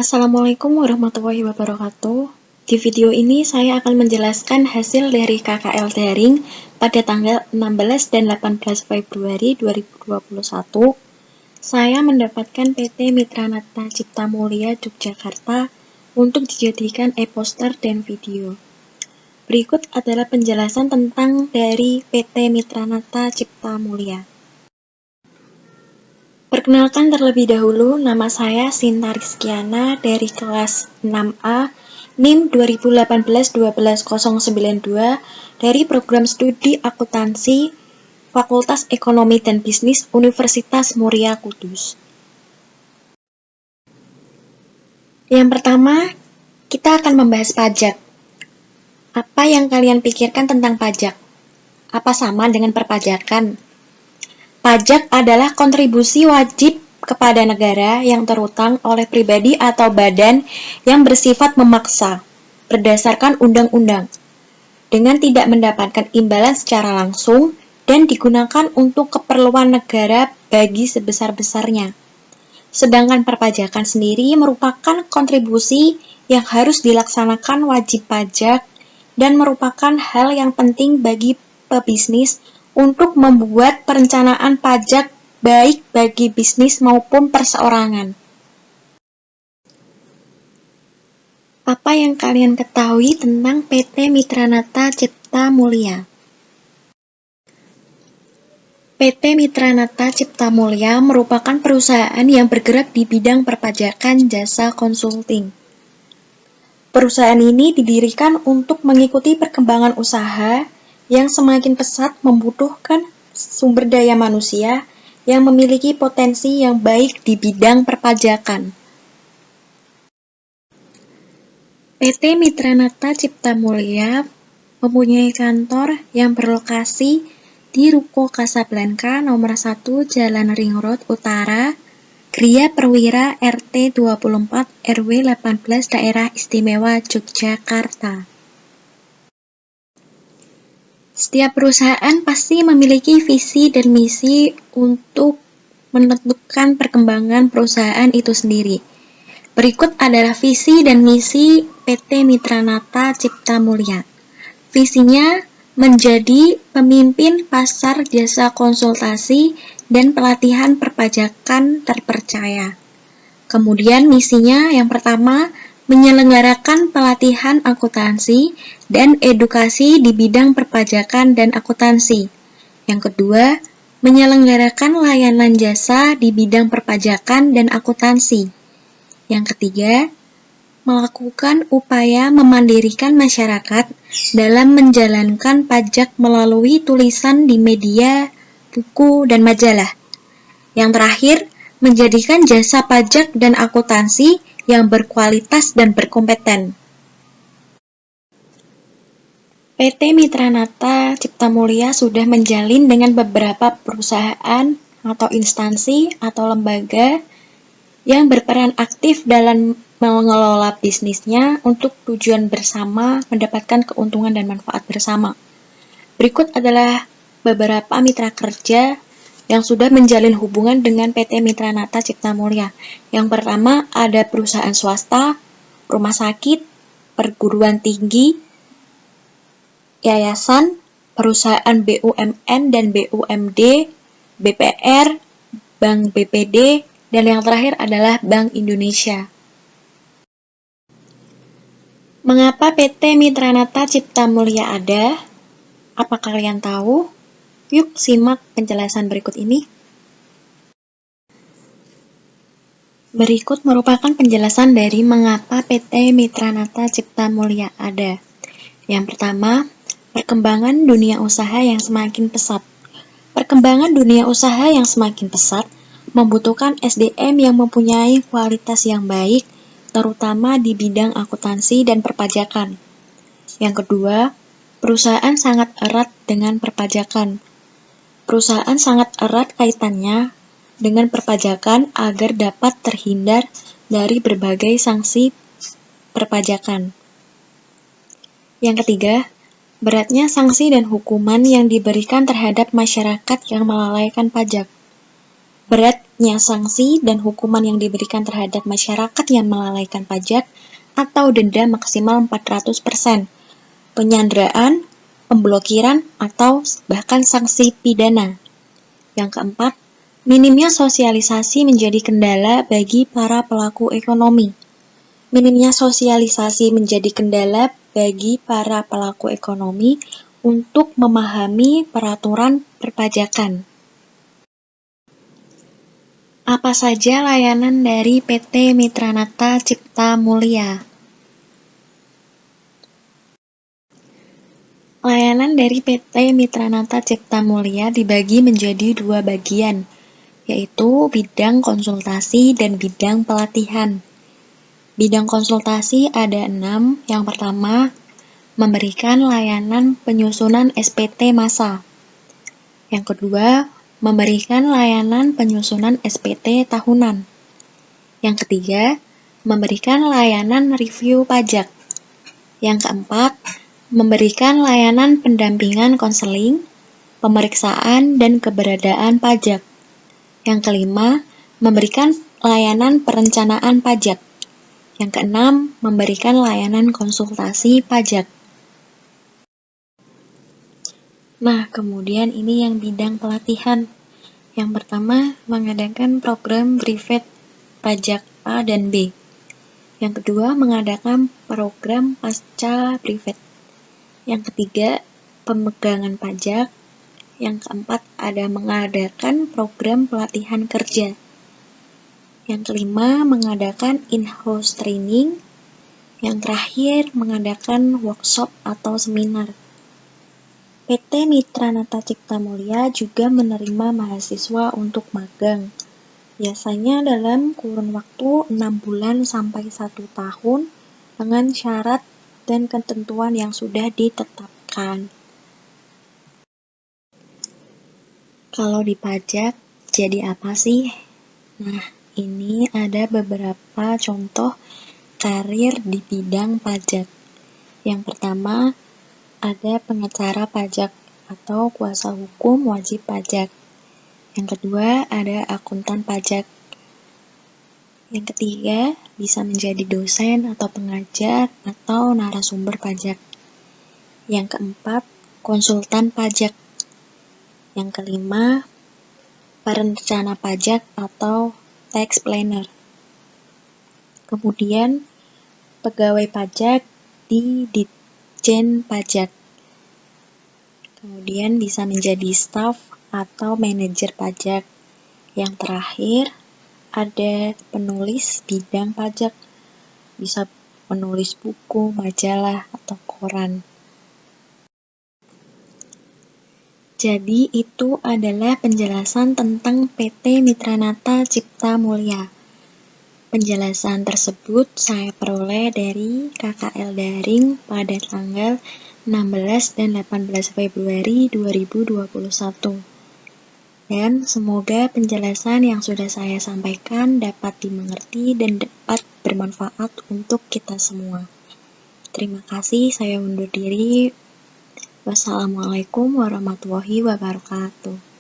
Assalamualaikum warahmatullahi wabarakatuh. Di video ini saya akan menjelaskan hasil dari KKL daring pada tanggal 16 dan 18 Februari 2021. Saya mendapatkan PT Mitra Nata Cipta Mulia Yogyakarta untuk dijadikan e-poster dan video. Berikut adalah penjelasan tentang dari PT Mitra Nata Cipta Mulia. Perkenalkan terlebih dahulu, nama saya Sinta Rizkiana dari kelas 6A, NIM 2018-12092 dari program studi akuntansi Fakultas Ekonomi dan Bisnis Universitas Muria Kudus. Yang pertama, kita akan membahas pajak. Apa yang kalian pikirkan tentang pajak? Apa sama dengan perpajakan? Pajak adalah kontribusi wajib kepada negara yang terutang oleh pribadi atau badan yang bersifat memaksa berdasarkan undang-undang dengan tidak mendapatkan imbalan secara langsung dan digunakan untuk keperluan negara bagi sebesar-besarnya. Sedangkan perpajakan sendiri merupakan kontribusi yang harus dilaksanakan wajib pajak dan merupakan hal yang penting bagi pebisnis untuk membuat perencanaan pajak baik bagi bisnis maupun perseorangan. Apa yang kalian ketahui tentang PT Mitra Nata Cipta Mulia? PT Mitra Nata Cipta Mulia merupakan perusahaan yang bergerak di bidang perpajakan jasa konsulting. Perusahaan ini didirikan untuk mengikuti perkembangan usaha yang semakin pesat membutuhkan sumber daya manusia yang memiliki potensi yang baik di bidang perpajakan. PT Mitra Nata Cipta Mulia mempunyai kantor yang berlokasi di Ruko Casablanca nomor 1 Jalan Ring Road Utara, Gria Perwira RT 24 RW 18 Daerah Istimewa Yogyakarta. Setiap perusahaan pasti memiliki visi dan misi untuk menentukan perkembangan perusahaan itu sendiri. Berikut adalah visi dan misi PT Mitra Nata Cipta Mulia. Visinya menjadi pemimpin pasar jasa konsultasi dan pelatihan perpajakan terpercaya. Kemudian misinya yang pertama, menyelenggarakan pelatihan akuntansi dan edukasi di bidang perpajakan dan akuntansi. Yang kedua, menyelenggarakan layanan jasa di bidang perpajakan dan akuntansi. Yang ketiga, melakukan upaya memandirikan masyarakat dalam menjalankan pajak melalui tulisan di media, buku, dan majalah. Yang terakhir, menjadikan jasa pajak dan akuntansi yang berkualitas dan berkompeten. PT Mitra Nata Cipta Mulia sudah menjalin dengan beberapa perusahaan atau instansi atau lembaga yang berperan aktif dalam mengelola bisnisnya untuk tujuan bersama, mendapatkan keuntungan dan manfaat bersama. Berikut adalah beberapa mitra kerja yang sudah menjalin hubungan dengan PT Mitra Nata Cipta Mulia. Yang pertama ada perusahaan swasta, rumah sakit, perguruan tinggi, yayasan, perusahaan BUMN dan BUMD, BPR, Bank BPD, dan yang terakhir adalah Bank Indonesia. Mengapa PT Mitra Nata Cipta Mulia ada? Apa kalian tahu? Yuk simak penjelasan berikut ini. Berikut merupakan penjelasan dari mengapa PT Mitra Nata Cipta Mulia ada. Yang pertama, perkembangan dunia usaha yang semakin pesat. Perkembangan dunia usaha yang semakin pesat membutuhkan SDM yang mempunyai kualitas yang baik, terutama di bidang akuntansi dan perpajakan. Yang kedua, perusahaan sangat erat dengan perpajakan. Perusahaan sangat erat kaitannya dengan perpajakan agar dapat terhindar dari berbagai sanksi perpajakan. Yang ketiga, beratnya sanksi dan hukuman yang diberikan terhadap masyarakat yang melalaikan pajak. beratnya sanksi dan hukuman yang diberikan terhadap masyarakat yang melalaikan pajak atau denda maksimal 400%, penyanderaan, pemblokiran, atau bahkan sanksi pidana. Yang keempat, minimnya sosialisasi menjadi kendala bagi para pelaku ekonomi. Minimnya sosialisasi menjadi kendala bagi para pelaku ekonomi untuk memahami peraturan perpajakan. Apa saja layanan dari PT Mitranata Cipta Mulia? Layanan dari PT Mitranata Cipta Mulia dibagi menjadi dua bagian, yaitu bidang konsultasi dan bidang pelatihan. Bidang konsultasi ada 6. Yang pertama, memberikan layanan penyusunan SPT massa. Yang kedua, memberikan layanan penyusunan SPT tahunan. Yang ketiga, memberikan layanan review pajak. Yang keempat, memberikan layanan pendampingan konseling, pemeriksaan, dan keberadaan pajak. Yang kelima, memberikan layanan perencanaan pajak. Yang keenam, memberikan layanan konsultasi pajak. Nah, kemudian ini yang bidang pelatihan. Yang pertama, mengadakan program privat pajak A dan B. Yang kedua, mengadakan program pasca privat. Yang ketiga, pemegangan pajak. Yang keempat, ada mengadakan program pelatihan kerja. Yang kelima, mengadakan in-house training. Yang terakhir, mengadakan workshop atau seminar. PT Mitranata Cipta Mulia juga menerima mahasiswa untuk magang, biasanya dalam kurun waktu 6 bulan sampai 1 tahun dengan syarat dan ketentuan yang sudah ditetapkan. Kalau di pajak, jadi apa sih? Nah, ini ada beberapa contoh karir di bidang pajak. Yang pertama, ada pengacara pajak atau kuasa hukum wajib pajak. Yang kedua, ada akuntan pajak. Yang ketiga, bisa menjadi dosen atau pengajar atau narasumber pajak. Yang keempat, konsultan pajak. Yang kelima, perencana pajak atau tax planner. Kemudian, pegawai pajak di Ditjen Pajak. Kemudian bisa menjadi staf atau manajer pajak. Yang terakhir, ada penulis bidang pajak. Bisa menulis buku, majalah, atau koran. Jadi itu adalah penjelasan tentang PT Mitranata Cipta Mulia. Penjelasan tersebut saya peroleh dari KKL Daring pada tanggal 16 dan 18 Februari 2021. Dan semoga penjelasan yang sudah saya sampaikan dapat dimengerti dan dapat bermanfaat untuk kita semua. Terima kasih, saya undur diri. Wassalamualaikum warahmatullahi wabarakatuh.